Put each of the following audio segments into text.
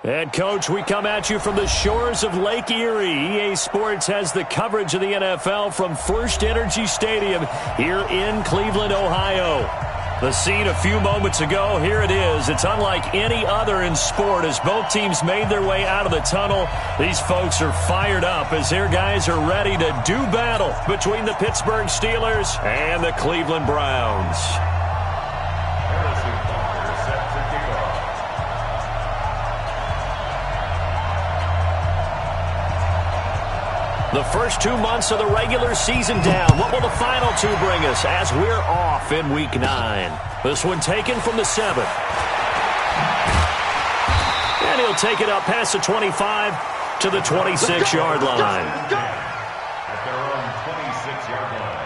And, Coach, we come at you from the shores of Lake Erie. EA Sports has the coverage of the NFL from First Energy Stadium here in Cleveland, Ohio. The scene a few moments ago, here it is. It's unlike any other in sport as both teams made their way out of the tunnel. These folks are fired up as their guys are ready to do battle between the Pittsburgh Steelers and the Cleveland Browns. The first 2 months of the regular season down. What will the final two bring us as we're off in Week 9? This one taken from the 7. And he'll take it up past the 25 to the 26-yard line. At their own 26-yard line.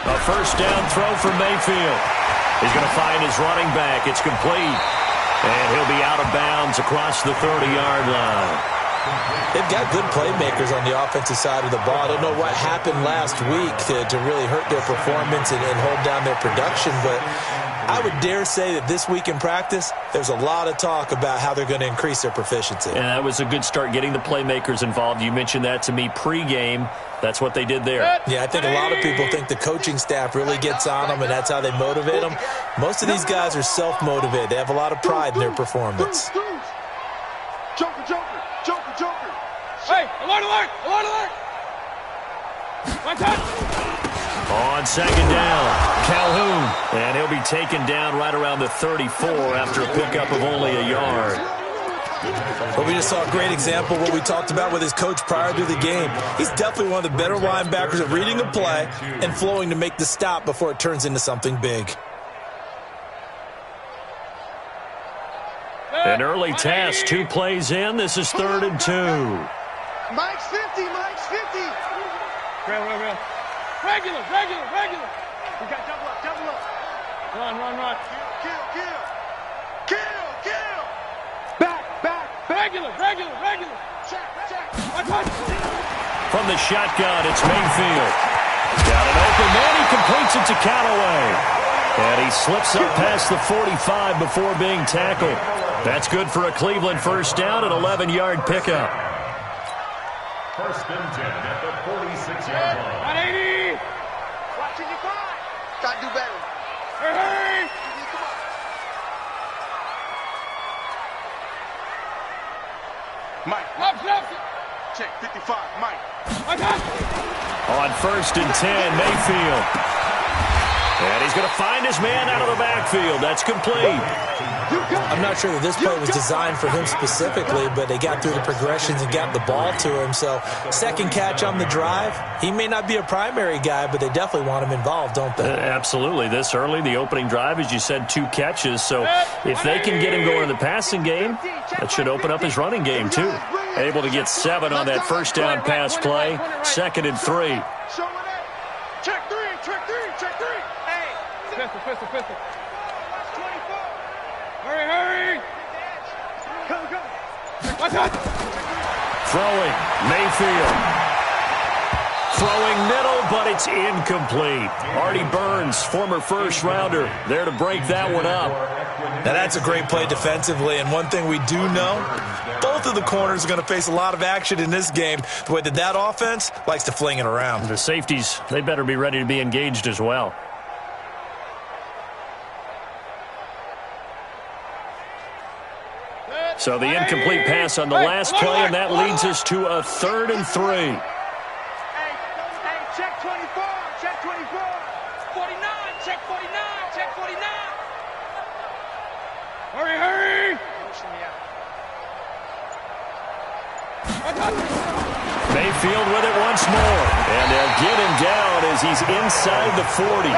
A first down throw for Mayfield. He's going to find his running back. It's complete. And he'll be out of bounds across the 30-yard line. They've got good playmakers on the offensive side of the ball. I don't know what happened last week to really hurt their performance and hold down their production, but I would dare say that this week in practice, there's a lot of talk about how they're going to increase their proficiency. And that was a good start getting the playmakers involved. You mentioned that to me pregame. That's what they did there. Yeah, I think a lot of people think the coaching staff really gets on them, and that's how they motivate them. Most of these guys are self-motivated. They have a lot of pride in their performance. Joker, Joker, Joker, Joker. Hey, alert, alert, alert, alert. One touch. On second down, Calhoun. And he'll be taken down right around the 34 after a pickup of only a yard. But we just saw a great example of what we talked about with his coach prior to the game. He's definitely one of the better linebackers at reading a play and flowing to make the stop before it turns into something big. An early test, 2 plays in. This is 3rd and 2. Mike's 50, Mike's 50. Real. Regular. We got double up. Run. Kill. Back. Regular. Check. One touch. From the shotgun, it's Mayfield. Got an open man. He completes it to Callaway. And he slips up past the 45 before being tackled. That's good for a Cleveland first down, an 11-yard pickup. First and 10 at the 46-yard line. 180. Watching you fly. Gotta do better. Hey. Come on. Mike. Stop. Check, 55, Mike. One touch. On first and 10, Mayfield. And he's going to find his man out of the backfield. That's complete. I'm not sure that this play was designed for him specifically, but they got through the progressions and got the ball to him. So, second catch on the drive. He may not be a primary guy, but they definitely want him involved, don't they? Absolutely. This early, the opening drive, as you said, 2 catches. So, if they can get him going in the passing game, that should open up his running game, too. Able to get 7 on that first down pass play. 2nd and 3. Check three. Hey. Pistol. Hurry. Go. One touch. Throwing, Mayfield. Throwing middle, but it's incomplete. Artie Burns, former first-rounder, there to break that one up. Now, that's a great play defensively, and one thing we do know, both of the corners are going to face a lot of action in this game, the way that offense likes to fling it around. The safeties, they better be ready to be engaged as well. So the incomplete pass on the last play, and that leads us to a 3rd and 3. Hey, check 24. 49, check 49. Hurry. Mayfield with it once more. And they'll get him down as he's inside the 40.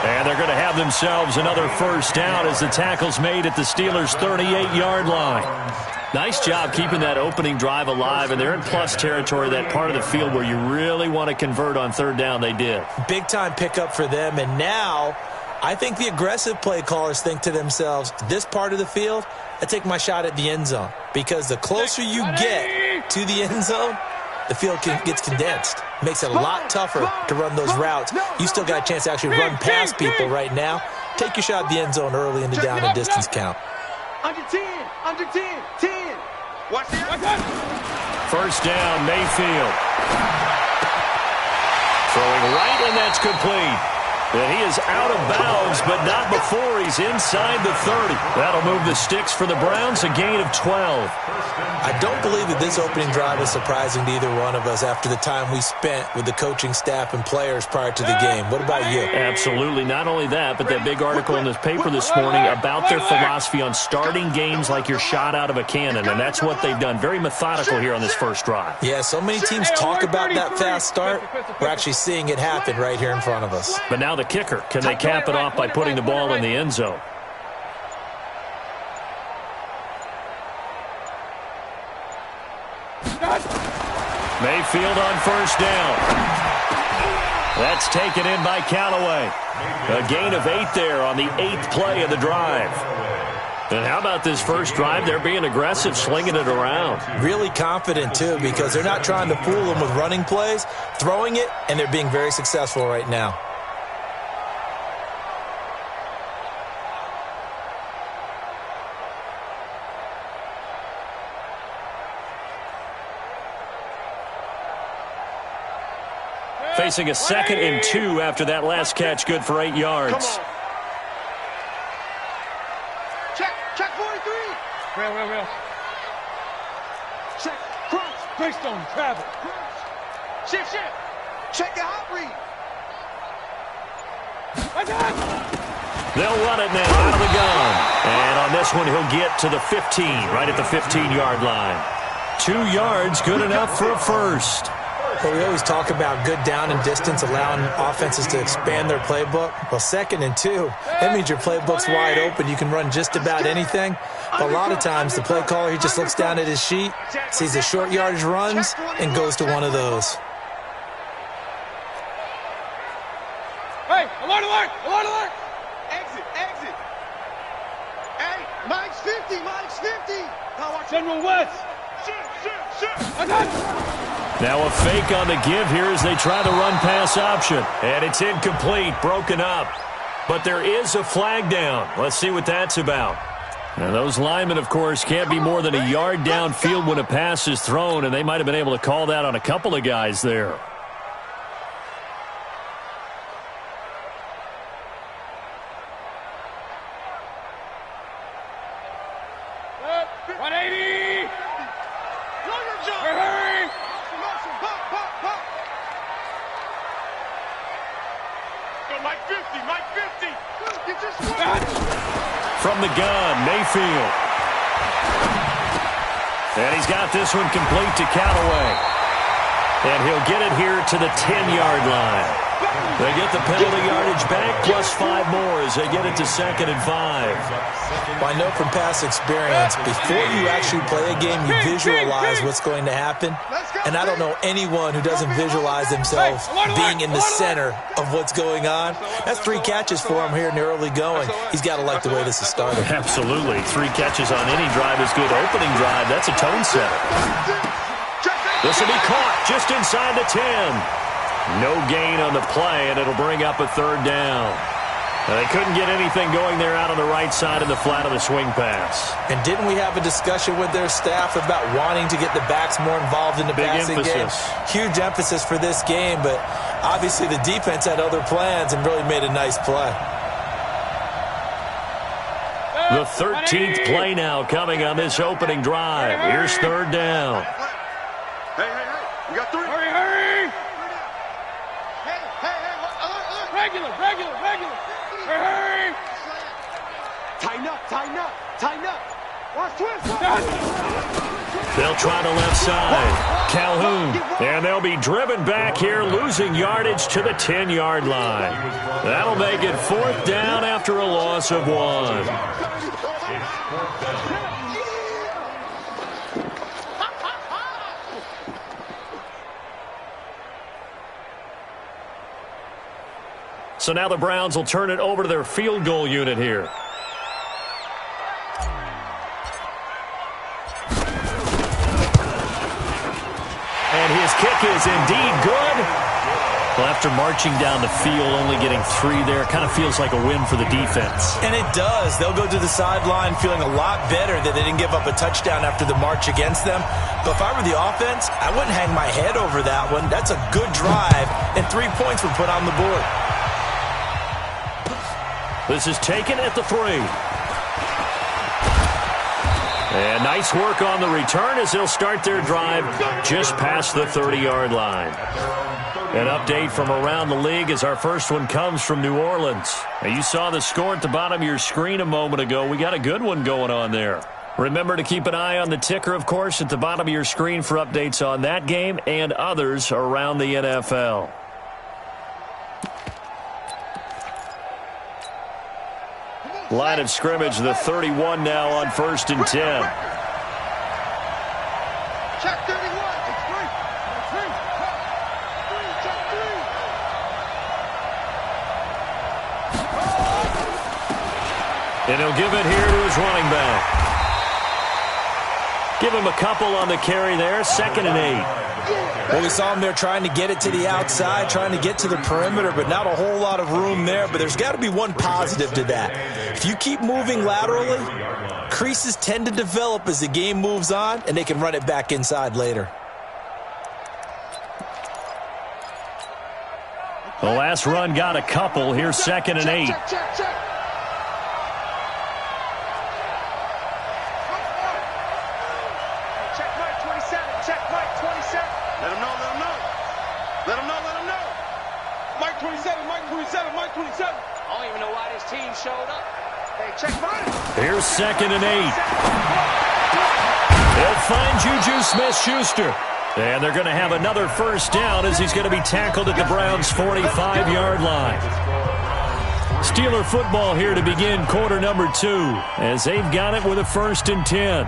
And they're going to have themselves another first down as the tackle's made at the Steelers' 38-yard line. Nice job keeping that opening drive alive, and they're in plus territory, that part of the field where you really want to convert on third down. They did. Big-time pickup for them, and now I think the aggressive play callers think to themselves, this part of the field, I take my shot at the end zone, because the closer you get to the end zone, the field gets condensed. Makes it a lot tougher to run those routes. You still got a chance to actually run past people right now. Take your shot at the end zone early in the down and distance count. Under 10, under 10, 10. Watch the first down, Mayfield. Throwing right, and that's complete. And he is out of bounds, but not before he's inside the 30. That'll move the sticks for the Browns, a gain of 12. I don't believe that this opening drive is surprising to either one of us after the time we spent with the coaching staff and players prior to the game. What about you? Absolutely. Not only that, but that big article in the paper this morning about their philosophy on starting games like you're shot out of a cannon, and that's what they've done. Very methodical here on this first drive. Yeah, so many teams talk about that fast start. We're actually seeing it happen right here in front of us. But now the kicker. Can they cap it off by putting the ball in the end zone? Mayfield on first down. That's taken in by Callaway. A gain of 8 there on the 8th play of the drive. And how about this first drive? They're being aggressive, slinging it around. Really confident, too, because they're not trying to fool them with running plays, throwing it, and they're being very successful right now. Facing a 2nd and 2 after that last catch, good for 8 yards. Check 43. Real. Check, crunch. Greystone, travel. Shift. Check the hot read. They'll run it now out of the gun. And on this one, he'll get to the 15, right at the 15-yard line. 2 yards, good enough for a first. Well, we always talk about good down and distance, allowing offenses to expand their playbook. Well, 2nd and 2, that means your playbook's wide open. You can run just about anything. But a lot of times, the play caller, he just looks down at his sheet, sees the short yardage runs, and goes to one of those. Hey, alert! Exit. Hey, Mike's 50. Now watch General West. Now a fake on the give here as they try the run-pass option. And it's incomplete, broken up. But there is a flag down. Let's see what that's about. Now those linemen, of course, can't be more than a yard downfield when a pass is thrown, and they might have been able to call that on a couple of guys there. From the gun, Mayfield. And he's got this one complete to Callaway. And he'll get it here to the 10-yard line. They get the penalty yardage back, plus 5 more as they get it to 2nd and 5. Well, I know from past experience, before you actually play a game, you visualize what's going to happen. And I don't know anyone who doesn't visualize themselves being in the center of what's going on. That's 3 catches for him here in the early going. He's got to like the way this is started. Absolutely. 3 catches on any drive is good. Opening drive, that's a tone setter. This will be caught just inside the 10. No gain on the play, and it'll bring up a 3rd down. Now, they couldn't get anything going there out on the right side of the flat of the swing pass. And didn't we have a discussion with their staff about wanting to get the backs more involved in the passing game? Huge emphasis for this game, but obviously the defense had other plans and really made a nice play. The 13th play now coming on this opening drive. Here's 3rd down. Hey. We got 3. Hurry. Regular. Hurry. Tighten up. They'll try the left side. Calhoun. And they'll be driven back here, losing yardage to the 10-yard line. That'll make it 4th down after a loss of 1. So now the Browns will turn it over to their field goal unit here. And his kick is indeed good. Well, after marching down the field, only getting 3 there, kind of feels like a win for the defense. And it does. They'll go to the sideline feeling a lot better that they didn't give up a touchdown after the march against them. But if I were the offense, I wouldn't hang my head over that one. That's a good drive, and 3 points were put on the board. This is taken at the 3. And nice work on the return as they'll start their drive just past the 30-yard line. An update from around the league as our first one comes from New Orleans. Now, you saw the score at the bottom of your screen a moment ago. We got a good one going on there. Remember to keep an eye on the ticker, of course, at the bottom of your screen for updates on that game and others around the NFL. Line of scrimmage, the 31 now on 1st and 10. Check 31. And he'll give it here to his running back. Give him a couple on the carry there, 2nd and 8. Well, we saw him there trying to get it to the outside, trying to get to the perimeter, but not a whole lot of room there. But there's got to be one positive to that. If you keep moving laterally, creases tend to develop as the game moves on, and they can run it back inside later. The last run got a couple. Here's 2nd and 8. Check. Here's 2nd and 8. They'll find Juju Smith-Schuster. And they're going to have another 1st down as he's going to be tackled at the Browns' 45-yard line. Steeler football here to begin quarter number 2 as they've got it with a 1st and 10.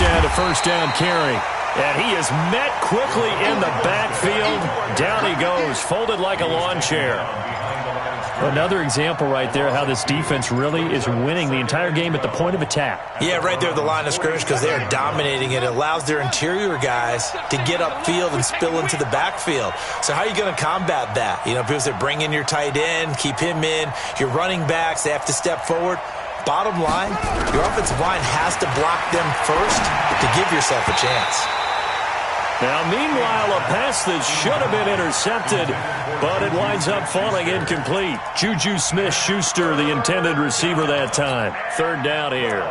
A 1st down carry. And he is met quickly in the backfield. Down he goes, folded like a lawn chair. Another example right there how this defense really is winning the entire game at the point of attack. Yeah, right there at the line of scrimmage because they are dominating it. It allows their interior guys to get upfield and spill into the backfield. So how are you going to combat that? You know, because they're bringing your tight end, keep him in. Your running backs, they have to step forward. Bottom line, your offensive line has to block them first to give yourself a chance. Now, meanwhile, a pass that should have been intercepted, but it winds up falling incomplete. Juju Smith-Schuster, the intended receiver that time. 3rd down here.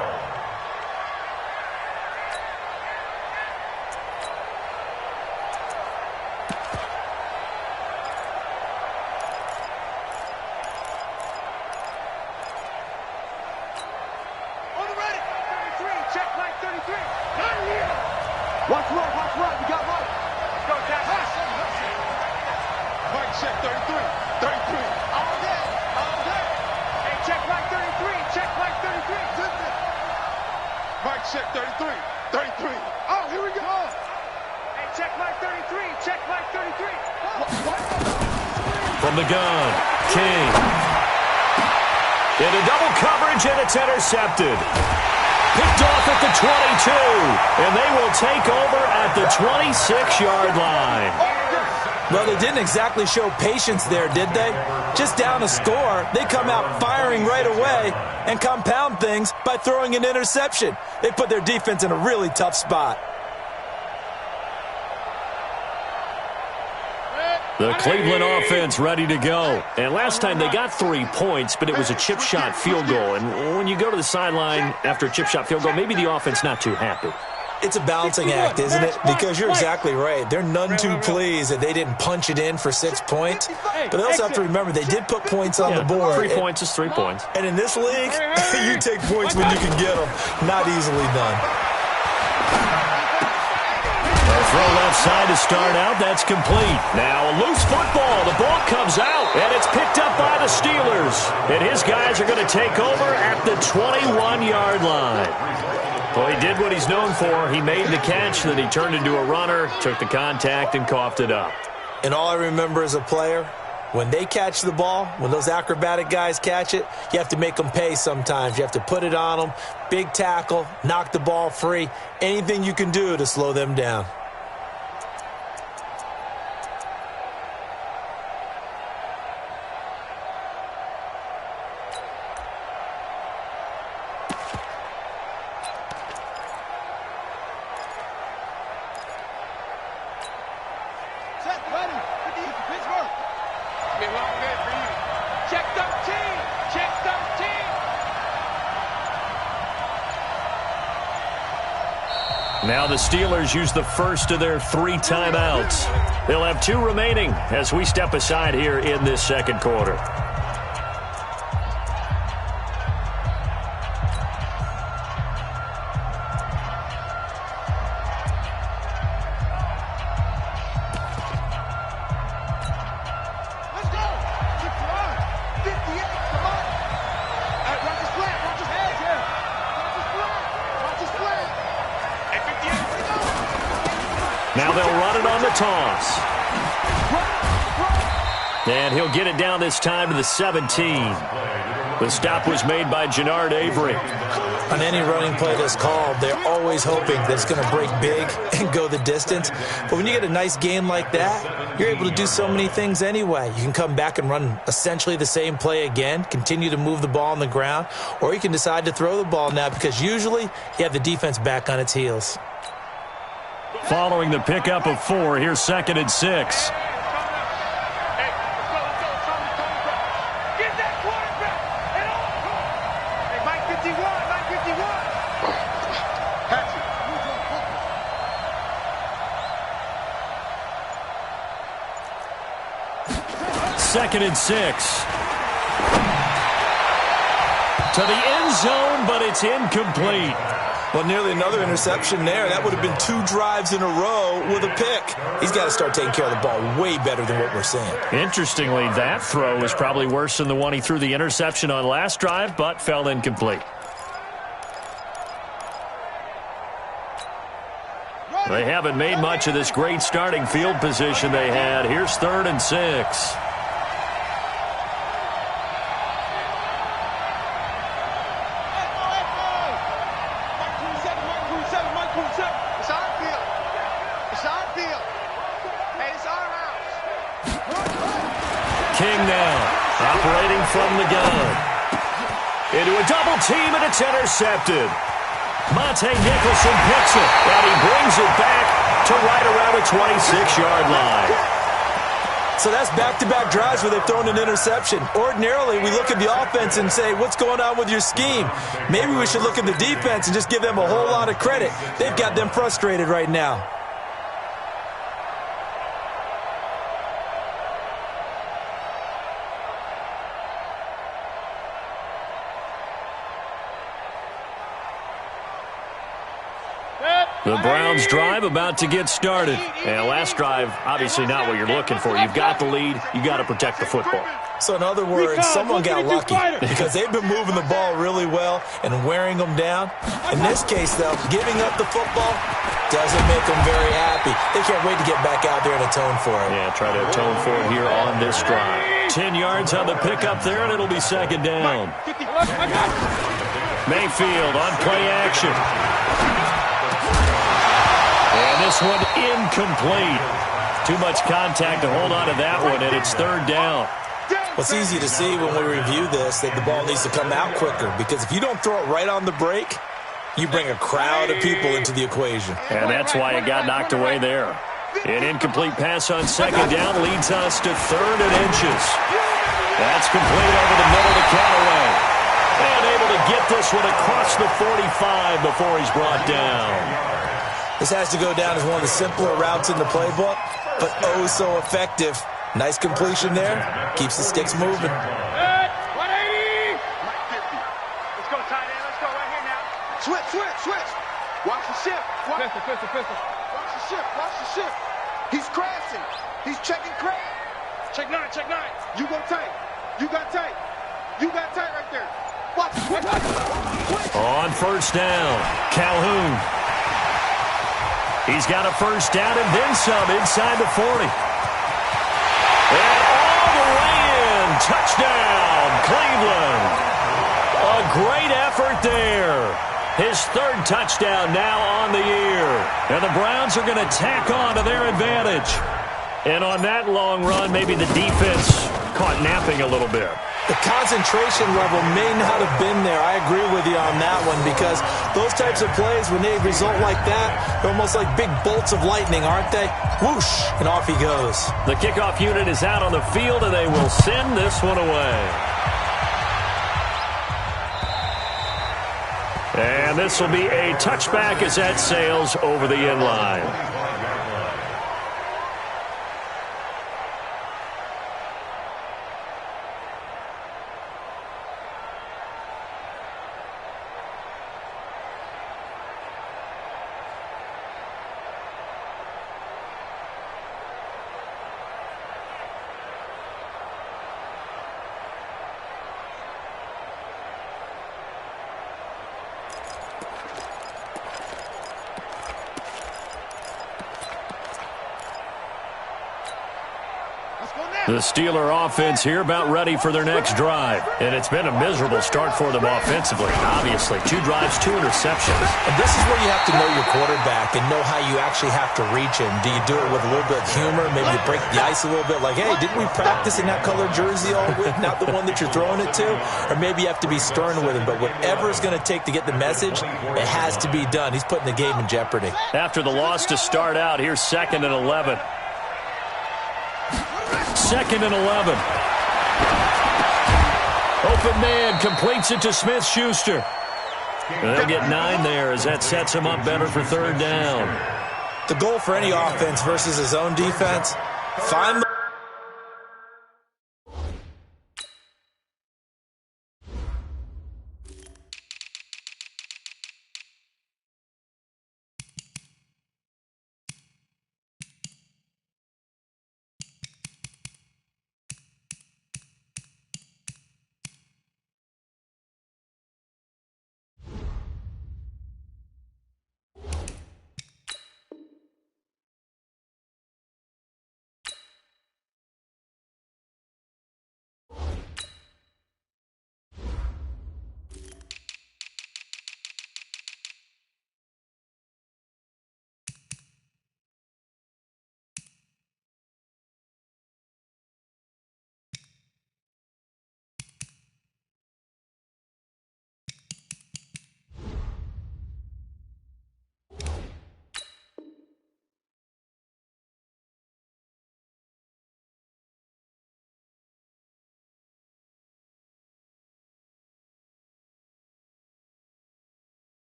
From the gun, King. Into double coverage, and it's intercepted. Picked off at the 22, and they will take over at the 26-yard line. Well, they didn't exactly show patience there, did they? Just down a score, they come out firing right away and compound things by throwing an interception. They put their defense in a really tough spot. The Cleveland offense ready to go. And last time they got 3 points, but it was a chip shot field goal. And when you go to the sideline after a chip shot field goal, maybe the offense not too happy. It's a balancing act, isn't it? Because you're exactly right. They're none too pleased that they didn't punch it in for 6 points. But they also have to remember they did put points on the board. 3 points is 3 points. And in this league, you take points when you can get them. Not easily done. Throw left side to start out. That's complete. Now a loose football. The ball comes out, and it's picked up by the Steelers. And his guys are going to take over at the 21-yard line. Well, he did what he's known for. He made the catch, then he turned into a runner, took the contact, and coughed it up. And all I remember as a player, when they catch the ball, when those acrobatic guys catch it, you have to make them pay sometimes. You have to put it on them, big tackle, knock the ball free, anything you can do to slow them down. Now the Steelers use the first of their 3 timeouts. They'll have 2 remaining as we step aside here in this second quarter. Now they'll run it on the toss. And he'll get it down this time to the 17. The stop was made by Jannard Avery. On any running play that's called, they're always hoping that it's going to break big and go the distance. But when you get a nice game like that, you're able to do so many things anyway. You can come back and run essentially the same play again, continue to move the ball on the ground, or you can decide to throw the ball now because usually you have the defense back on its heels. Following the pickup of 4, here's 2nd and 6. Second and 6. To the end zone, but it's incomplete. Well, nearly another interception there. That would have been 2 drives in a row with a pick. He's got to start taking care of the ball way better than what we're seeing. Interestingly, that throw is probably worse than the one he threw the interception on last drive, but fell incomplete. They haven't made much of this great starting field position they had. Here's 3rd and 6. King now, operating from the gun. Into a double team, and it's intercepted. Monte Nicholson picks it, and he brings it back to right around the 26-yard line. So that's back-to-back drives where they've thrown an interception. Ordinarily, we look at the offense and say, what's going on with your scheme? Maybe we should look at the defense and just give them a whole lot of credit. They've got them frustrated right now. The Browns' drive about to get started. And last drive, obviously not what you're looking for. You've got the lead. You've got to protect the football. So in other words, someone got lucky because they've been moving the ball really well and wearing them down. In this case, though, giving up the football doesn't make them very happy. They can't wait to get back out there and atone for it. Yeah, try to atone for it here on this drive. 10 yards on the pickup there, and it'll be 2nd down. Mayfield on play action. And this one incomplete. Too much contact to hold on to that one, and it's 3rd down. Well, it's easy to see when we review this that the ball needs to come out quicker because if you don't throw it right on the break, you bring a crowd of people into the equation. And that's why it got knocked away there. An incomplete pass on second down leads us to 3rd and inches. That's complete over the middle to Callaway. And able to get this one across the 45 before he's brought down. This has to go down as one of the simpler routes in the playbook, but oh so effective. Nice completion there. Keeps the sticks moving. 180! Let's go, tight end. Let's go right here now. Switch. Watch the shift. Pistol. Watch the shift. He's crashing. He's checking crash. Check 9. You go tight. You got tight right there. Watch it. On first down, Calhoun. He's got a first down and then some inside the 40. And all the way in. Touchdown, Cleveland. A great effort there. His 3rd touchdown now on the year. And the Browns are going to tack on to their advantage. And on that long run, maybe the defense caught napping a little bit. The concentration level may not have been there. I agree with you on that one because those types of plays, when they result like that, they're almost like big bolts of lightning, aren't they? Whoosh, and off he goes. The kickoff unit is out on the field, and they will send this one away. And this will be a touchback as that sails over the end line. The Steeler offense here about ready for their next drive. And it's been a miserable start for them offensively. Obviously, 2 drives, 2 interceptions. And this is where you have to know your quarterback and know how you actually have to reach him. Do you do it with a little bit of humor? Maybe you break the ice a little bit like, hey, didn't we practice in that color jersey all week? Not the one that you're throwing it to? Or maybe you have to be stern with him. But whatever it's going to take to get the message, it has to be done. He's putting the game in jeopardy. After the loss to start out, here's 2nd and 11. 2nd and 11. Open man completes it to Smith-Schuster. They'll get 9 there as that sets him up better for 3rd down. The goal for any offense versus his own defense, find the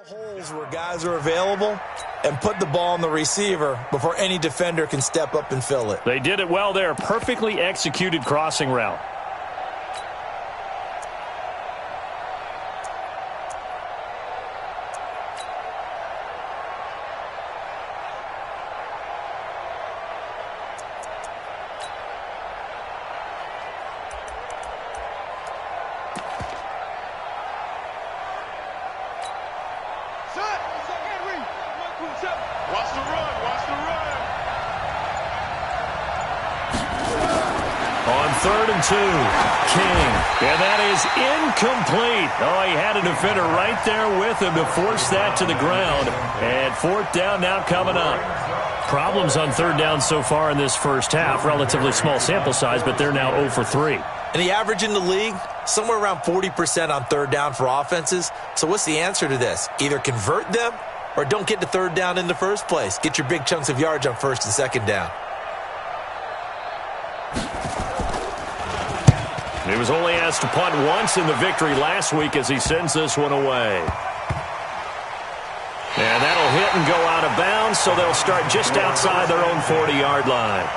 holes where guys are available and put the ball on the receiver before any defender can step up and fill it. They did it well there. Perfectly executed crossing route. Watch the run. On 3rd and 2, King. And that is incomplete. Oh, he had a defender right there with him to force that to the ground. And 4th down now coming up. Problems on 3rd down so far in this first half. Relatively small sample size, but they're now 0 for 3. And the average in the league, somewhere around 40% on 3rd down for offenses. So what's the answer to this? Either convert them or don't get to 3rd down in the first place. Get your big chunks of yards on 1st and 2nd down. He was only asked to punt once in the victory last week as he sends this one away. And that'll hit and go out of bounds, so they'll start just outside their own 40-yard line.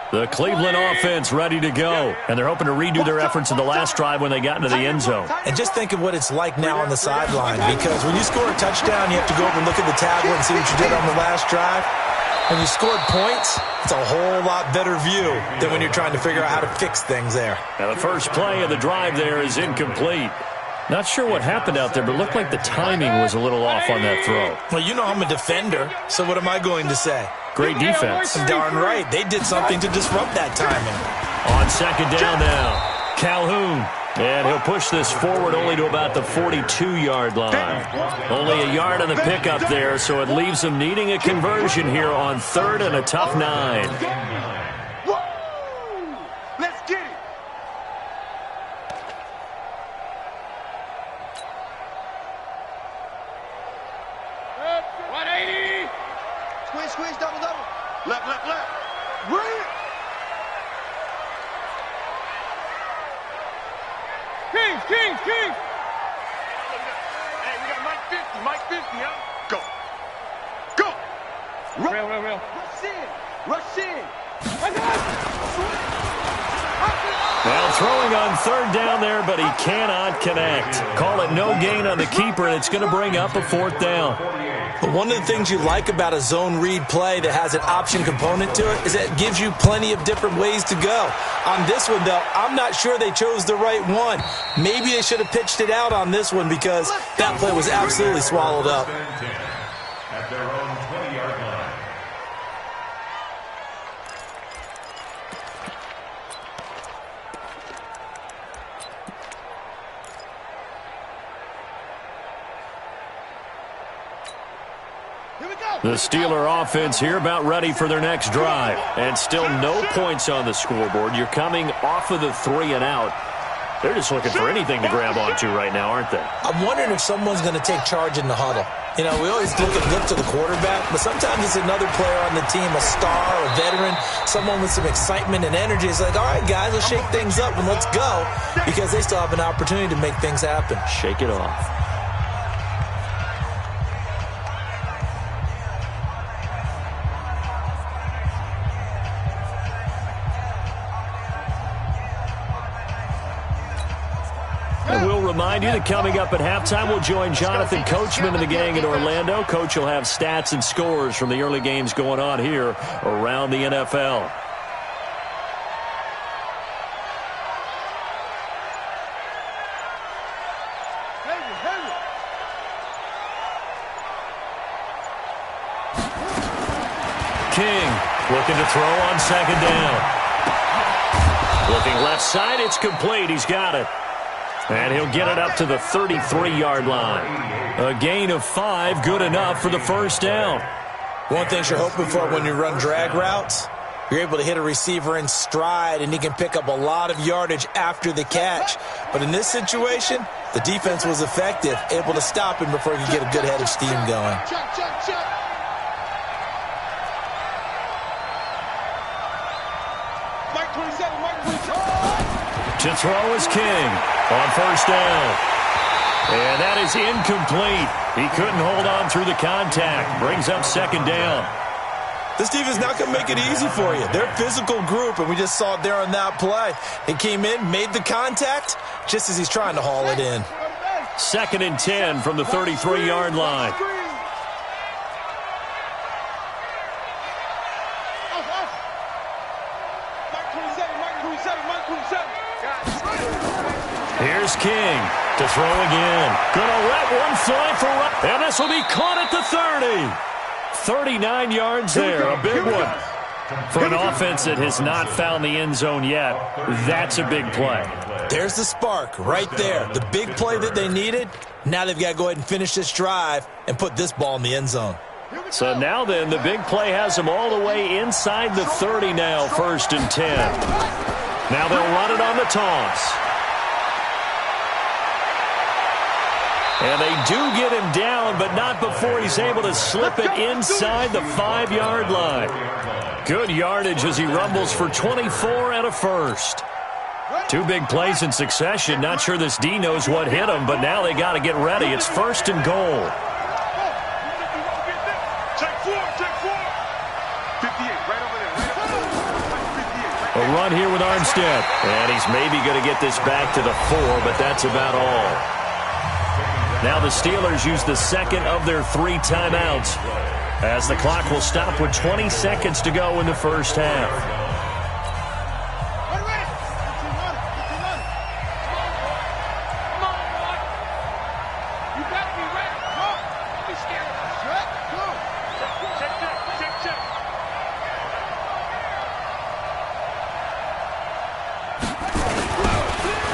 The Cleveland offense ready to go, and they're hoping to redo their efforts in the last drive when they got into the end zone. And just think of what it's like now on the sideline, because when you score a touchdown, you have to go over and look at the tablet and see what you did on the last drive. When you scored points, it's a whole lot better view than when you're trying to figure out how to fix things there. Now the first play of the drive there is incomplete. Not sure what happened out there, but it looked like the timing was a little off on that throw. Well, you know I'm a defender, so what am I going to say? Great defense. Darn right. They did something to disrupt that timing. On 2nd down now, Calhoun. And he'll push this forward only to about the 42-yard line. Only a yard on the pickup there, so it leaves them needing a conversion here on 3rd and a tough 9. Let's get it. Squeeze, double. Left. Bring it. Kings! Hey, we got Mike 50, huh? Go. Real. Rush in. Well, throwing on 3rd down there, but he cannot connect. Call it no gain on the keeper, and it's going to bring up a 4th down. But one of the things you like about a zone read play that has an option component to it is that it gives you plenty of different ways to go. On this one, though, I'm not sure they chose the right one. Maybe they should have pitched it out on this one because that play was absolutely swallowed up. At their own 20-yard line. The Steeler offense here about ready for their next drive. And still no points on the scoreboard. You're coming off of the 3 and out. They're just looking for anything to grab onto right now, aren't they? I'm wondering if someone's going to take charge in the huddle. You know, we always look to the quarterback, but sometimes it's another player on the team, a star, a veteran, someone with some excitement and energy. It's like, all right, guys, let's shake things up and let's go, because they still have an opportunity to make things happen. Shake it off. And we'll remind you that coming up at halftime, we'll join Jonathan Coachman and the gang in Orlando. Coach will have stats and scores from the early games going on here around the NFL. King looking to throw on 2nd down. Looking left side, it's complete. He's got it. And he'll get it up to the 33-yard line. A gain of 5, good enough for the 1st down. One thing you're hoping for when you run drag routes, you're able to hit a receiver in stride, and he can pick up a lot of yardage after the catch. But in this situation, the defense was effective, able to stop him before he could get a good head of steam going. Mike 27. To throw is King on 1st down. And that is incomplete. He couldn't hold on through the contact. Brings up 2nd down. This defense not going to make it easy for you. They're a physical group, and we just saw it there on that play. He came in, made the contact, just as he's trying to haul it in. 2nd and 10 from the 33-yard line. Here's King to throw again. Gonna let one fly for right. And this will be caught at the 30. 39 yards there, a big one. For an offense that has not found the end zone yet, that's a big play. There's the spark right there. The big play that they needed. Now they've got to go ahead and finish this drive and put this ball in the end zone. So now then, the big play has them all the way inside the 30 now, 1st and 10. Now they'll run it on the toss. And they do get him down, but not before he's able to slip it inside the 5-yard line. Good yardage as he rumbles for 24 and a first. 2 big plays in succession. Not sure this D knows what hit him, but now they got to get ready. It's 1st and goal. A run here with Armstead. And he's maybe going to get this back to the 4, but that's about all. Now the Steelers use the second of their 3 timeouts, as the clock will stop with 20 seconds to go in the first half.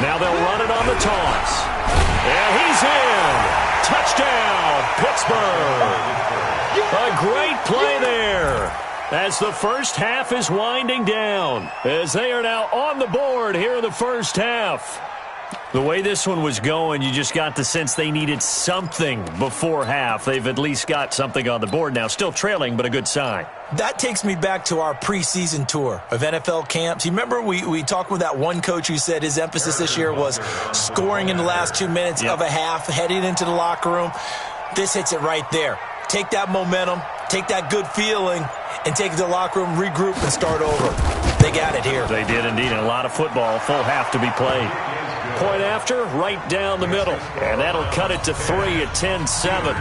Now they'll run it on the toss. And he's in. Touchdown, Pittsburgh. A great play there as the first half is winding down, as they are now on the board here in the first half. The way this one was going, you just got the sense they needed something before half. They've at least got something on the board now. Still trailing, but a good sign. That takes me back to our preseason tour of NFL camps. You remember we talked with that one coach who said his emphasis this year was scoring in the last 2 minutes of a half, heading into the locker room. This hits it right there. Take that momentum, take that good feeling, and take it to the locker room, regroup, and start over. They got it here. They did indeed. And a lot of football, full half to be played. Point after, right down the middle. And that'll cut it to 3 at 10-7.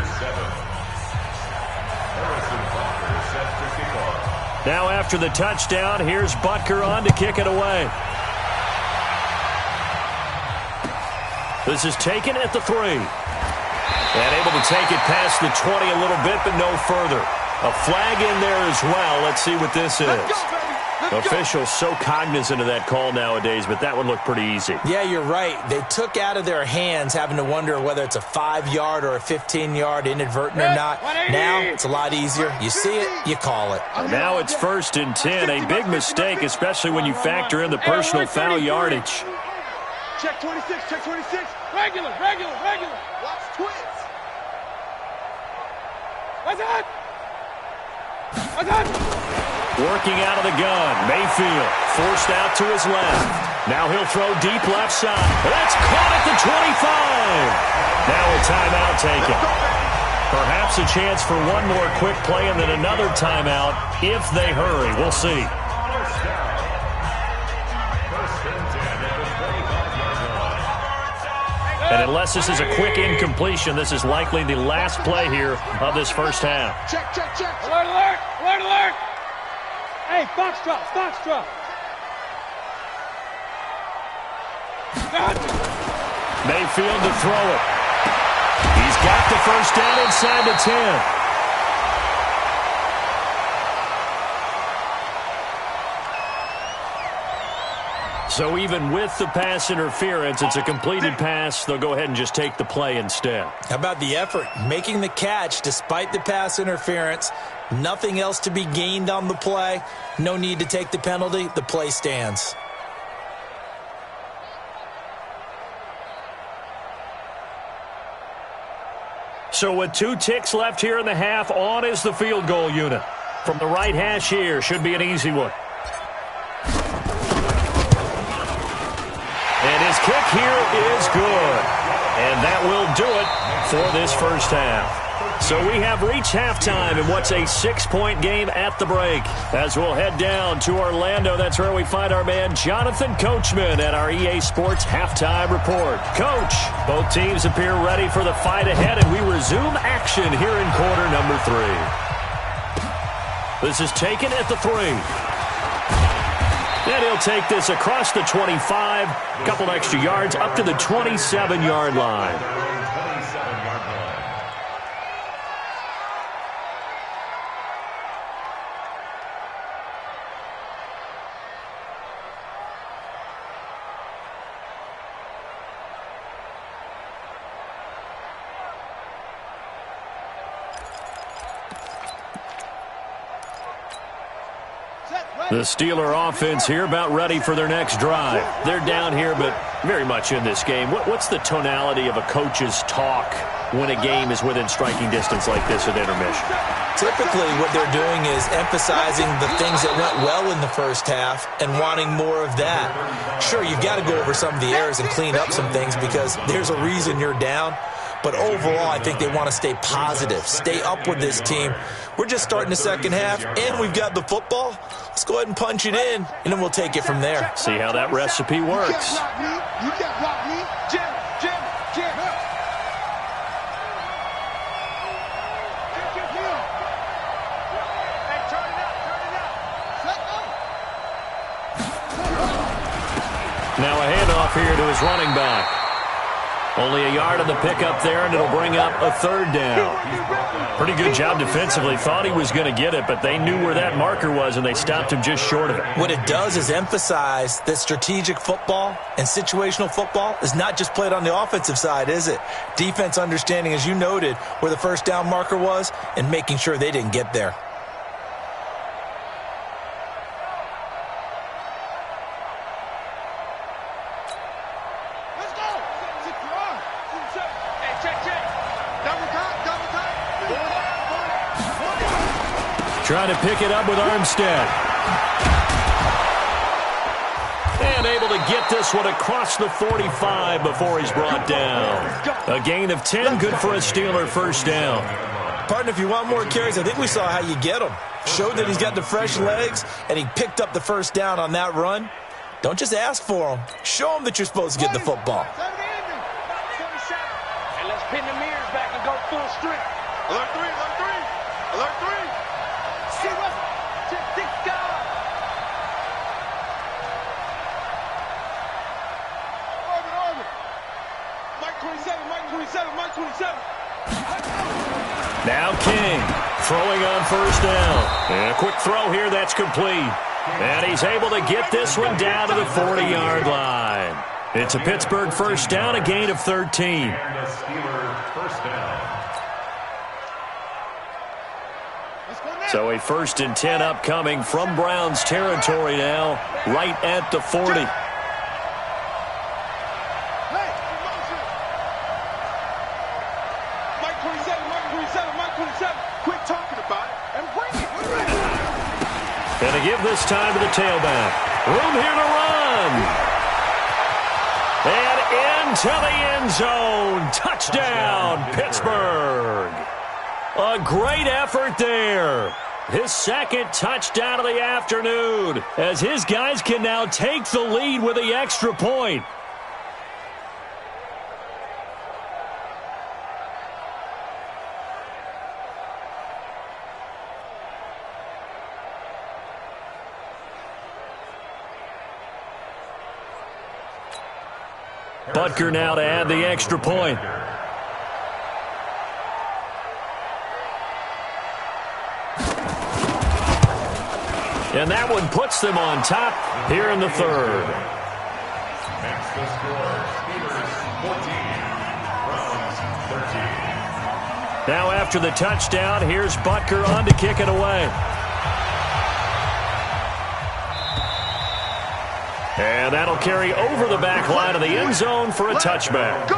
Now after the touchdown, here's Butker on to kick it away. This is taken at the 3. And able to take it past the 20 a little bit, but no further. A flag in there as well. Let's see what this is. Officials so cognizant of that call nowadays, but that would look pretty easy. Yeah, you're right. They took out of their hands having to wonder whether it's a 5-yard or a 15-yard inadvertent or not. Now it's a lot easier. You see it, you call it. Now it's 1st and 10. A big mistake, especially when you factor in the personal foul yardage. Check 26, check 26. Regular. Watch twins. What's that? Working out of the gun. Mayfield forced out to his left. Now he'll throw deep left side. That's caught at the 25. Now a timeout taken. Perhaps a chance for one more quick play and then another timeout if they hurry. We'll see. And unless this is a quick incompletion, this is likely the last play here of this first half. Check. Alert. Hey, Foxtrot. Mayfield to throw it. He's got the first down inside the 10. So even with the pass interference, it's a completed pass. They'll go ahead and just take the play instead. How about the effort? Making the catch despite the pass interference. Nothing else to be gained on the play. No need to take the penalty. The play stands. So with 2 ticks left here in the half, on is the field goal unit. From the right hash here, should be an easy one. And his kick here is good. And that will do it for this first half. So we have reached halftime in what's a 6-point game at the break. As we'll head down to Orlando, that's where we find our man Jonathan Coachman at our EA Sports Halftime Report. Coach, both teams appear ready for the fight ahead, and we resume action here in quarter number 3. This is taken at the 3. And he'll take this across the 25, a couple extra yards, up to the 27-yard line. The Steeler offense here about ready for their next drive. They're down here, but very much in this game. What's the tonality of a coach's talk when a game is within striking distance like this at intermission? Typically, what they're doing is emphasizing the things that went well in the first half and wanting more of that. Sure, you've got to go over some of the errors and clean up some things because there's a reason you're down. But overall, I think they want to stay positive, stay up with this team. We're just starting the second half, and we've got the football. Let's go ahead and punch it in, and then we'll take it from there. See how that recipe works. You can't block me. Jim. Hey, turn it up. Let go. Now a handoff here to his running back. Only a yard on the pickup there, and it'll bring up a third down. Pretty good job defensively. Thought he was going to get it, but they knew where that marker was, and they stopped him just short of it. What it does is emphasize that strategic football and situational football is not just played on the offensive side, is it? Defense understanding, as you noted, where the first down marker was and making sure they didn't get there. Trying to pick it up with Armstead. And able to get this one across the 45 before he's brought down. A gain of 10, good for a Steeler first down. Partner, if you want more carries, I think we saw how you get him. Showed that he's got the fresh legs, and he picked up the first down on that run. Don't just ask for him. Show him that you're supposed to get the football. And let's pin the mirrors back and go full strength. Alert three. Alert three. See what? Six guys. Orbit. Mike 27. Now King throwing on first down. And a quick throw here, that's complete. And he's able to get this one down to the 40-yard line. It's a Pittsburgh first down, a gain of 13. And a Steeler first down. So a 1st and 10 upcoming from Browns territory now, right at the 40. Mike 27. Quit talking about it and bring it. And to give this time to the tailback. Room here to run. And into the end zone. Touchdown, Pittsburgh. A great effort there. His second touchdown of the afternoon, as his guys can now take the lead with the extra point. Butker now to add the extra point. And that one puts them on top here in the third. Next the score, Steelers 14, Browns 13. Now after the touchdown, here's Butker on to kick it away. And that'll carry over the back line of the end zone for a touchback.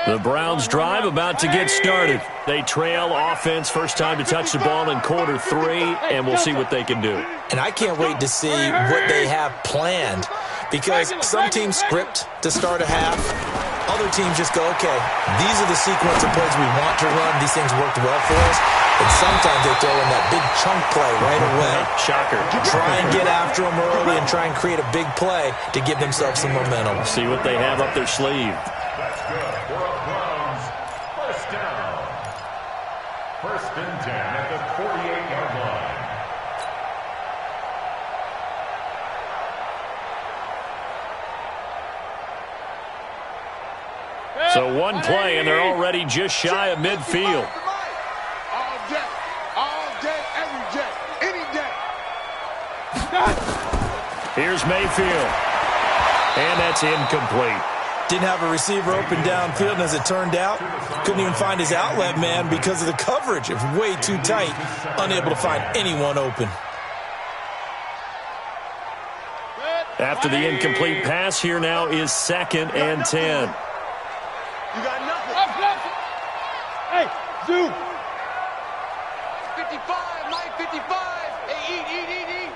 The Browns drive about to get started. They trail offense, first time to touch the ball in quarter 3, and we'll see what they can do. And I can't wait to see what they have planned, because some teams script to start a half. Other teams just go, okay, these are the sequence of plays we want to run. These things worked well for us. And sometimes they throw in that big chunk play right away. Shocker. Try and get after them early and try and create a big play to give themselves some momentum. See what they have up their sleeve. That's good for a Browns first down. First and 10 at the 48-yard line. So one play, and they're already just shy of midfield. All day, every day, any day. Here's Mayfield. And that's incomplete. Didn't have a receiver open downfield, and as it turned out, couldn't even find his outlet man because of the coverage. It was way too tight, unable to find anyone open. After the incomplete pass, here now is 2nd and 10. You got nothing. Hey, Zoo. 55, Mike, 55. Hey, eat.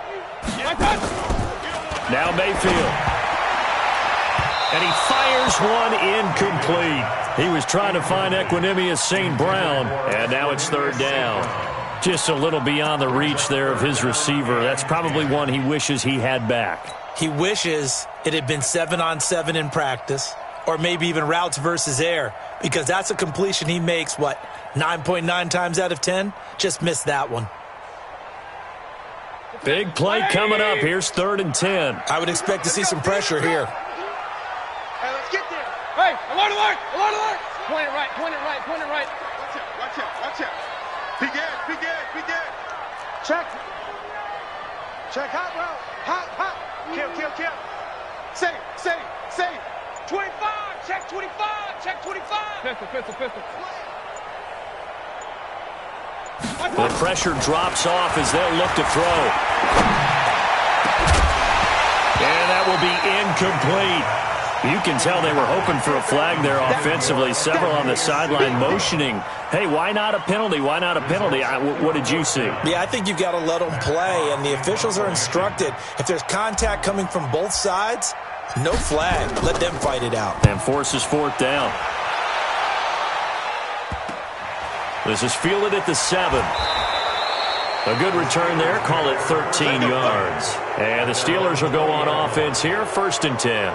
My touch. Now Mayfield. And he fires one incomplete. He was trying to find Equinemius St. Brown, and now it's 3rd down. Just a little beyond the reach there of his receiver. That's probably one he wishes he had back. He wishes it had been 7-on-7 in practice, or maybe even routes versus air, because that's a completion he makes, 9.9 times out of 10? Just missed that one. Big play coming up. Here's 3rd and 10. I would expect to see some pressure here. Hey, let's get there. Hey, alert, alert, alert, alert. Point it right, point it right, point it right. Watch out. Big edge. Check, hot route. Hot. Kill. Say. 25, check 25. Pistol. The pressure drops off as they'll look to throw. And that will be incomplete. You can tell they were hoping for a flag there offensively. Several on the sideline motioning. Hey, why not a penalty? What did you see? Yeah, I think you've got to let them play, and the officials are instructed. If there's contact coming from both sides, no flag. Let them fight it out. And forces 4th down. This is fielded at the 7. A good return there. Call it 13 yards. And the Steelers will go on offense here. 1st and 10.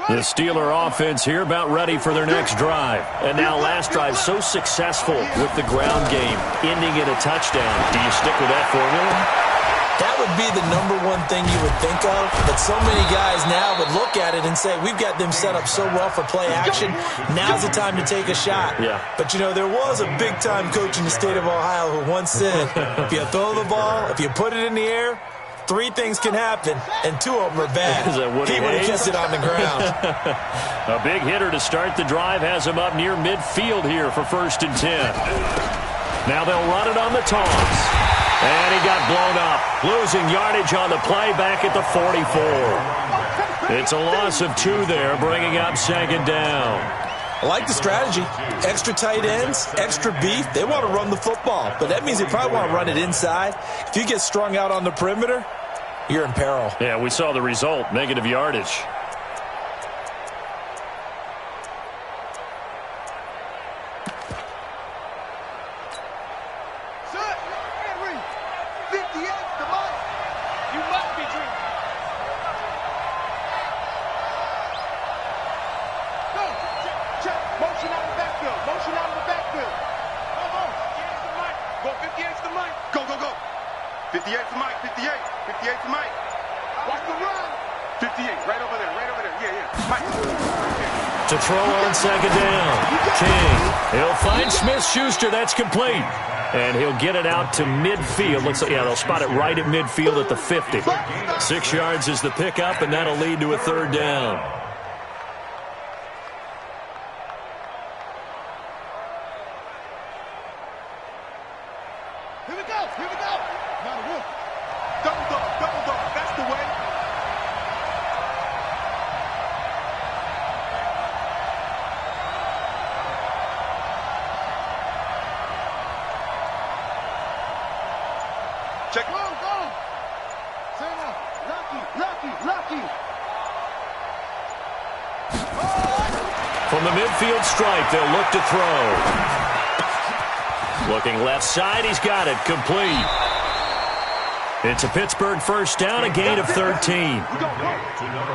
The Steeler offense here about ready for their next drive. And now last drive so successful with the ground game, ending in a touchdown. Do you stick with that formula? That would be the #1 thing you would think of, but so many guys now would look at it and say, we've got them set up so well for play action, now's the time to take a shot. Yeah. But, there was a big-time coach in the state of Ohio who once said, if you throw the ball, if you put it in the air, 3 things can happen, and 2 of them are bad. He would have kissed it on the ground. A big hitter to start the drive has him up near midfield here for 1st and 10. Now they'll run it on the toss. And he got blown up, losing yardage on the play back at the 44. It's a loss of 2 there, bringing up 2nd down. I like the strategy. Extra tight ends, extra beef. They want to run the football, but that means they probably want to run it inside. If you get strung out on the perimeter, you're in peril. Yeah, we saw the result, negative yardage. To throw on 2nd down. King. He'll find Smith-Schuster. That's complete. And he'll get it out to midfield. Looks like, they'll spot it right at midfield at the 50. 6 yards is the pickup, and that'll lead to a 3rd down. Here we go. Double dog. That's Check. Go. Lucky. From the midfield stripe, they'll look to throw. Looking left side, he's got it. Complete. It's a Pittsburgh first down, a gain of 13.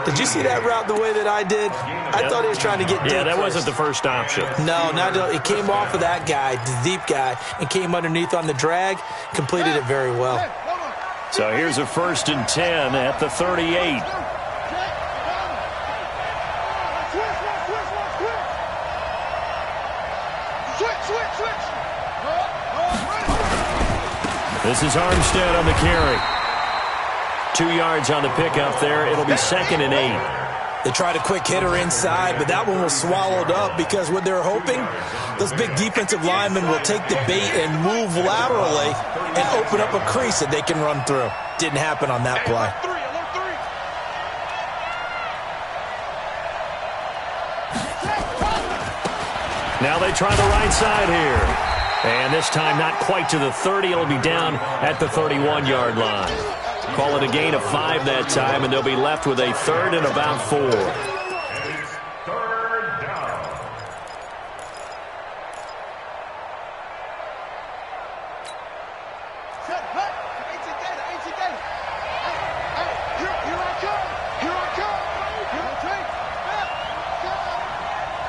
Did you see that route the way that I did? I thought he was trying to get deep. Yeah, that first. wasn't the first option. No, it came off of that guy, the deep guy, and came underneath on the drag, completed it very well. So here's a 1st and 10 at the 38. This is Armstead on the carry. 2 yards on the pickup there. It'll be 2nd and 8. They tried a quick hitter inside, but that one was swallowed up because what they're hoping, those big defensive linemen will take the bait and move laterally and open up a crease that they can run through. Didn't happen on that play. Now they try the right side here. And this time not quite to the 30. It'll be down at the 31-yard line. Call it a gain of 5 that time, and they'll be left with a 3rd and about 4. And it's 3rd down.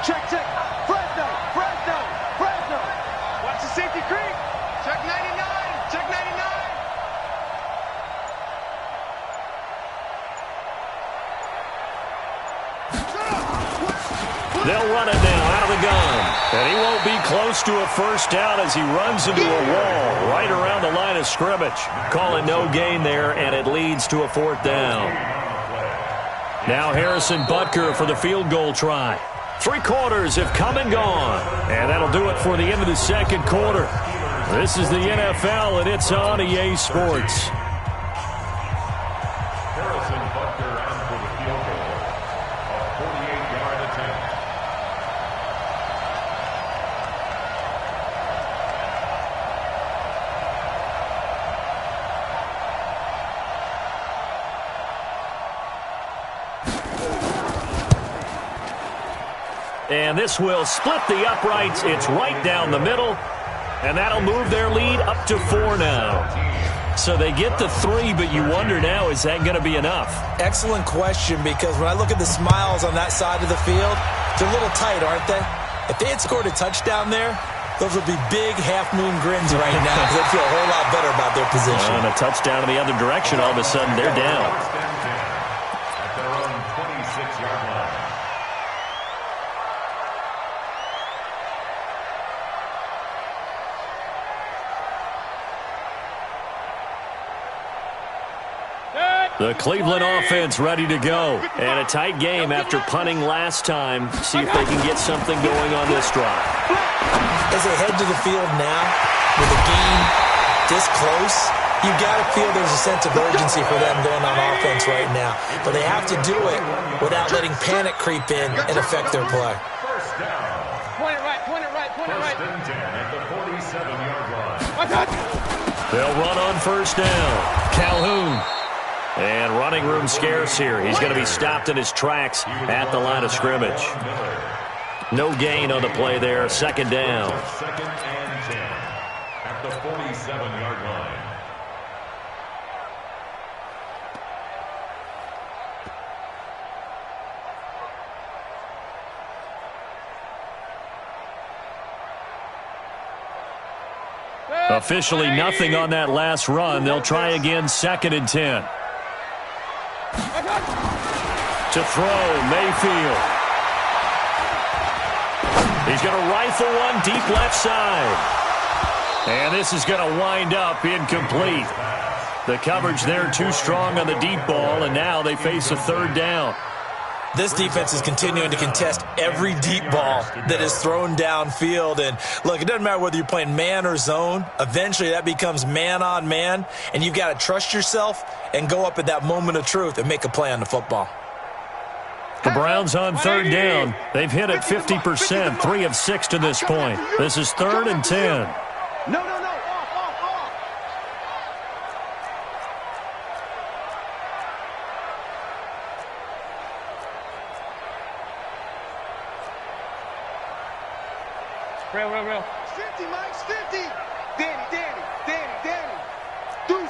Check. Fresno. Watch the safety creep. Check 99. They'll run it now out of the gun. And he won't be close to a first down as he runs into a wall right around the line of scrimmage. Calling no gain there, and it leads to a 4th down. Now Harrison Butker for the field goal try. 3 quarters have come and gone. And that'll do it for the end of the 2nd quarter. This is the NFL, and it's on EA Sports. Harrison Butker on for the field goal. A 48-yard attempt. And this will split the uprights. It's right down the middle. And that'll move their lead up to 4 now. So they get the 3, but you wonder now, is that going to be enough? Excellent question, because when I look at the smiles on that side of the field, they're a little tight, aren't they? If they had scored a touchdown there, those would be big half-moon grins right now, because they'd feel a whole lot better about their position. And a touchdown in the other direction, all of a sudden they're down. At their own 26-yard line. The Cleveland offense ready to go. And a tight game after punting last time. See if they can get something going on this drive. As they head to the field now, with a game this close, you've got to feel there's a sense of urgency for them going on offense right now. But they have to do it without letting panic creep in and affect their play. First down. Point it right. First and 10 at the 47-yard line. They'll run on first down. Calhoun. And running room scarce here. He's going to be stopped in his tracks at the line of scrimmage. No gain on the play there. 2nd down. 2nd and 10 at the 47-yard line. Officially nothing on that last run. They'll try again. 2nd and 10. To throw, Mayfield. He's going to rifle one deep left side. And this is going to wind up incomplete. The coverage there too strong on the deep ball, and now they face a 3rd down. This defense is continuing to contest every deep ball that is thrown downfield. And, look, it doesn't matter whether you're playing man or zone. Eventually that becomes man on man, and you've got to trust yourself and go up at that moment of truth and make a play on the football. The Browns on 3rd down. They've hit it 50%, 3 of 6 to this point. This is 3rd and 10. No. Real. 50, Mike, 50. Danny. Deuce.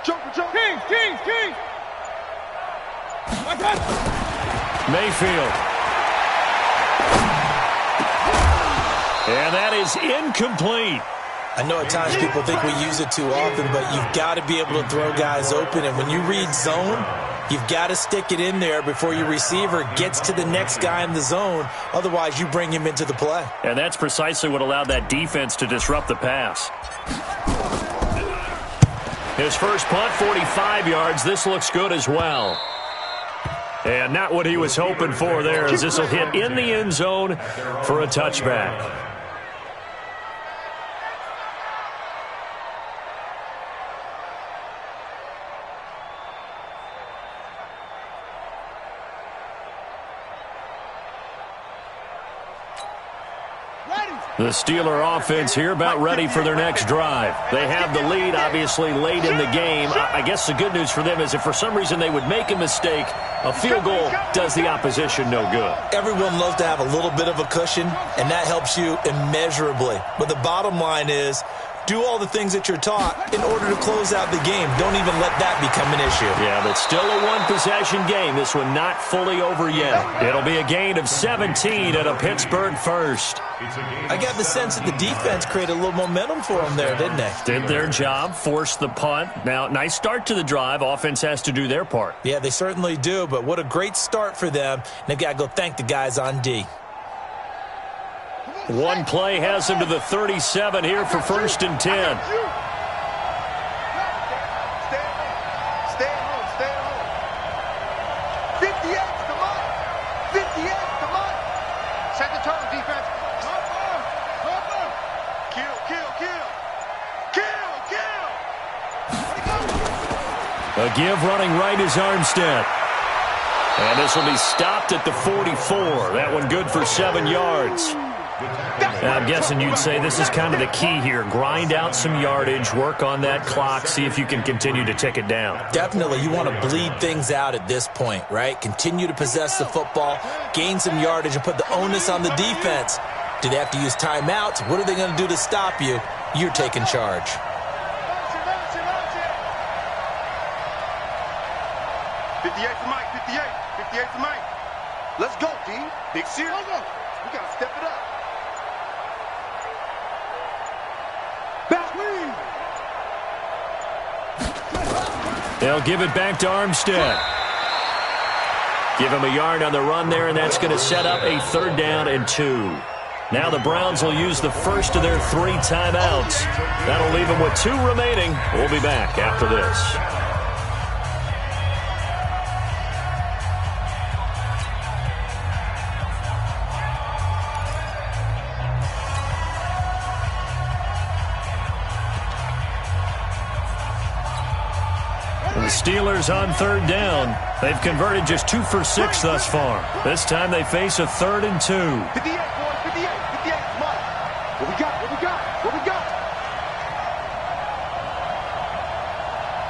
Joker. Kings. My touch. Mayfield. And that is incomplete. I know at times people think we use it too often, but you've got to be able to throw guys open. And when you read zone, you've got to stick it in there before your receiver gets to the next guy in the zone. Otherwise, you bring him into the play. And that's precisely what allowed that defense to disrupt the pass. His first punt, 45 yards. This looks good as well. And not what he was hoping for there, as this will hit in the end zone for a touchback. The Steeler offense here about ready for their next drive. They have the lead, obviously, late in the game. I guess the good news for them is if for some reason they would make a mistake, a field goal does the opposition no good. Everyone loves to have a little bit of a cushion, and that helps you immeasurably. But the bottom line is, do all the things that you're taught in order to close out the game. Don't even let that become an issue. Yeah, but still a one-possession game. This one not fully over yet. It'll be a gain of 17 at a Pittsburgh first. I got the sense that the defense created a little momentum for them there, didn't they? Did their job, forced the punt. Now, nice start to the drive. Offense has to do their part. Yeah, they certainly do, but what a great start for them. And they've got to go thank the guys on D. One play has him to the 37 here for 1st and 10. Stay at home. 58's the mark. 58's the mark. Set the tone, defense. Kill. A give running right is Armstead. And this will be stopped at the 44. That one good for 7 yards. Now, I'm guessing you'd say this is kind of the key here. Grind out some yardage, work on that clock, see if you can continue to tick it down. Definitely. You want to bleed things out at this point, right? Continue to possess the football, gain some yardage, and put the onus on the defense. Do they have to use timeouts? What are they going to do to stop you? You're taking charge. 58 to Mike. 58 to Mike. Let's go, D. Big series. We got to step it up. They'll give it back to Armstead. Give him a yard on the run there, and that's going to set up a 3rd down and 2. Now the Browns will use the first of their 3 timeouts. That'll leave them with 2 remaining. We'll be back after this. The Steelers on 3rd down. They've converted just 2 for 6 thus far. This time they face a 3rd and 2. 58, boys. 58. Come on. What we got?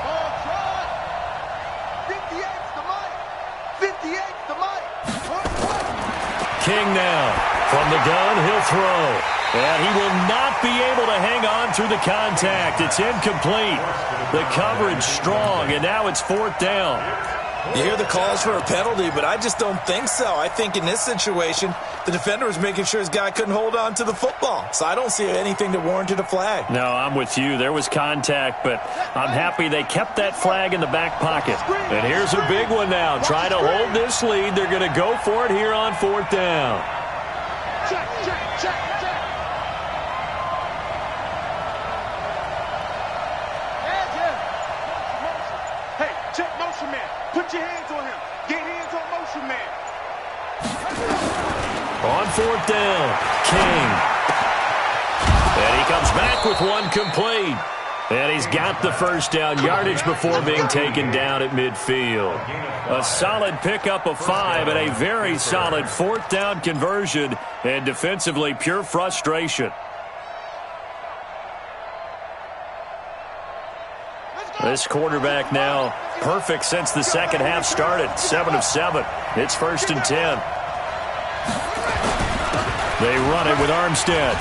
Ball try. 58's the Mike. 58's the Mike. King now. From the gun, he'll throw. And he will not be able to hang on through the contact. It's incomplete. The coverage strong, and now it's 4th down. You hear the calls for a penalty, but I just don't think so. I think in this situation, the defender was making sure his guy couldn't hold on to the football. So I don't see anything that warranted a flag. No, I'm with you. There was contact, but I'm happy they kept that flag in the back pocket. And here's a big one now. Try to hold this lead. They're going to go for it here on 4th down. Check. Hey, check motion man. Put your hands on him. Get hands on motion man. On 4th down, King. And he comes back with one complete. And he's got the 1st down yardage before being taken down at midfield. A solid pickup of 5 and a very solid 4th down conversion. And defensively, pure frustration. Let's This quarterback now perfect since the second half started. 7 of 7. It's 1st and 10. They run it with Armstead.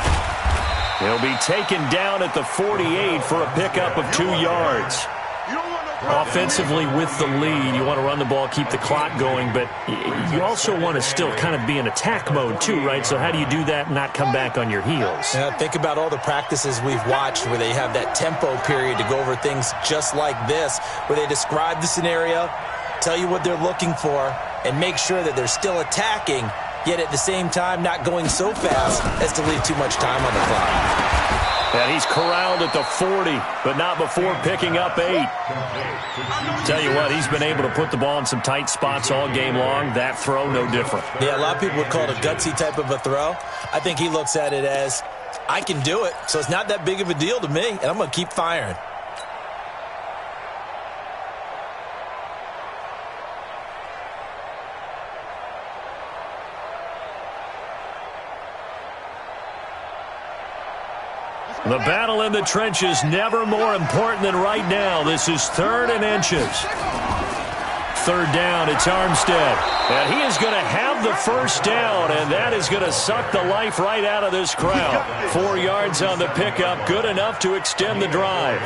He'll be taken down at the 48 for a pickup of 2 yards. Offensively with the lead, you want to run the ball, keep the clock going, but you also want to still kind of be in attack mode too, right? So how do you do that and not come back on your heels? Yeah, think about all the practices we've watched where they have that tempo period to go over things just like this, where they describe the scenario, tell you what they're looking for, and make sure that they're still attacking, yet at the same time not going so fast as to leave too much time on the clock. And he's corralled at the 40, but not before picking up 8. Tell you what, he's been able to put the ball in some tight spots all game long. That throw, no different. Yeah, a lot of people would call it a gutsy type of a throw. I think he looks at it as, I can do it, so it's not that big of a deal to me, and I'm going to keep firing. The battle in the trenches never more important than right now. This is 3rd and inches. 3rd down, it's Armstead. And he is going to have the first down, and that is going to suck the life right out of this crowd. 4 yards on the pickup, good enough to extend the drive.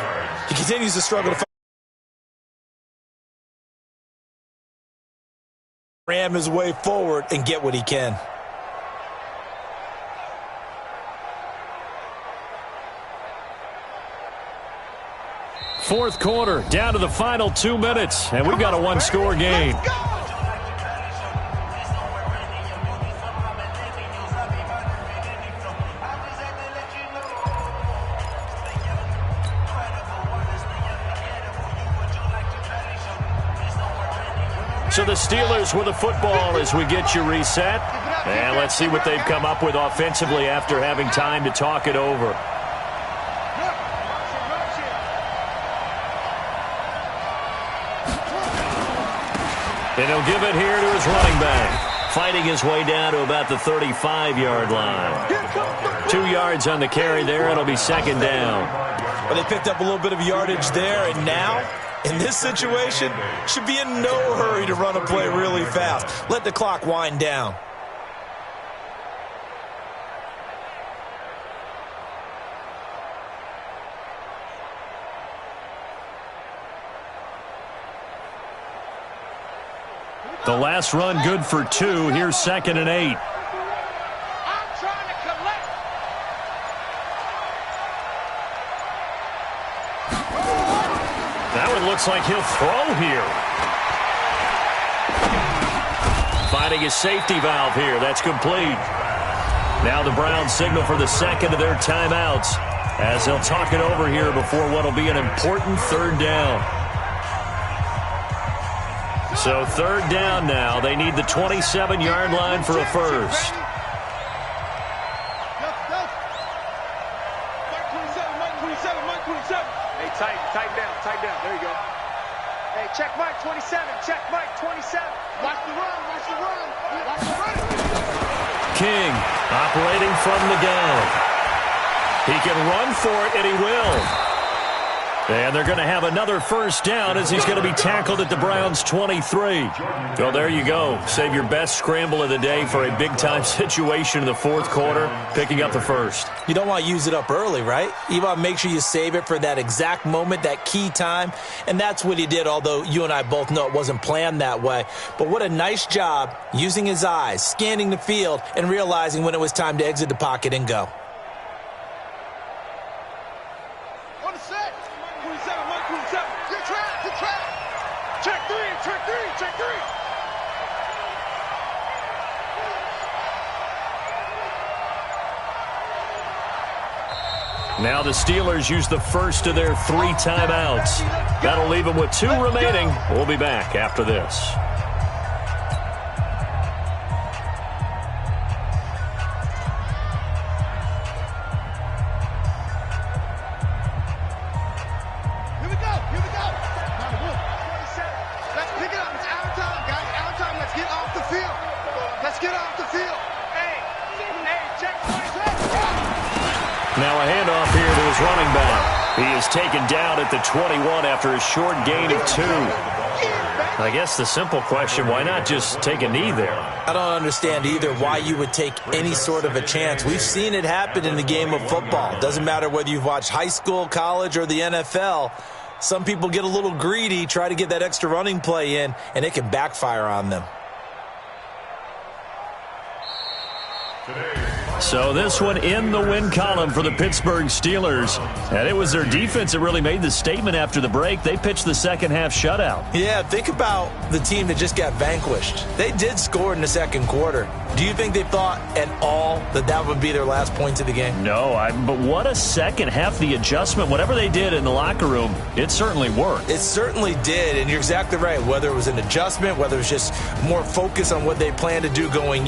He continues to struggle to ram his way forward and get what he can. Fourth quarter, down to the final 2 minutes, and we've got a one-score game. So the Steelers with the football as we get you reset. And let's see what they've come up with offensively after having time to talk it over. And he'll give it here to his running back. Fighting his way down to about the 35-yard line. 2 yards on the carry there. It'll be 2nd down. Well, they picked up a little bit of yardage there, and now, in this situation, should be in no hurry to run a play really fast. Let the clock wind down. The last run good for 2. Here's 2nd and 8. I'm trying to collect. That one looks like he'll throw here. Finding his safety valve here. That's complete. Now the Browns signal for the second of their timeouts as they'll talk it over here before what will be an important 3rd down. So 3rd down now. They need the 27-yard line for a first. Hey, tighten down. There you go. Hey, check Mike 27. Check Mike 27. Watch the run. King operating from the gun. He can run for it, and he will. And they're going to have another first down as he's going to be tackled at the Browns' 23. Well, there you go. Save your best scramble of the day for a big-time situation in the 4th quarter, picking up the first. You don't want to use it up early, right? You want to make sure you save it for that exact moment, that key time. And that's what he did, although you and I both know it wasn't planned that way. But what a nice job using his eyes, scanning the field, and realizing when it was time to exit the pocket and go. Now the Steelers use the first of their 3 timeouts. That'll leave them with 2 remaining. We'll be back after this. Here we go. Let's pick it up. It's our time, guys. Our time. Let's get off the field. Hey, check 27. Now a handoff here to his running back. He is taken down at the 21 after a short gain of 2. I guess the simple question, why not just take a knee there? I don't understand either why you would take any sort of a chance. We've seen it happen in the game of football. Doesn't matter whether you've watched high school, college, or the NFL. Some people get a little greedy, try to get that extra running play in, and it can backfire on them. So this one in the win column for the Pittsburgh Steelers. And it was their defense that really made the statement after the break. They pitched the second half shutout. Yeah, think about the team that just got vanquished. They did score in the second quarter. Do you think they thought at all that that would be their last points of the game? No, but what a second half. The adjustment, whatever they did in the locker room, it certainly worked. It certainly did, and you're exactly right. Whether it was an adjustment, whether it was just more focus on what they plan to do going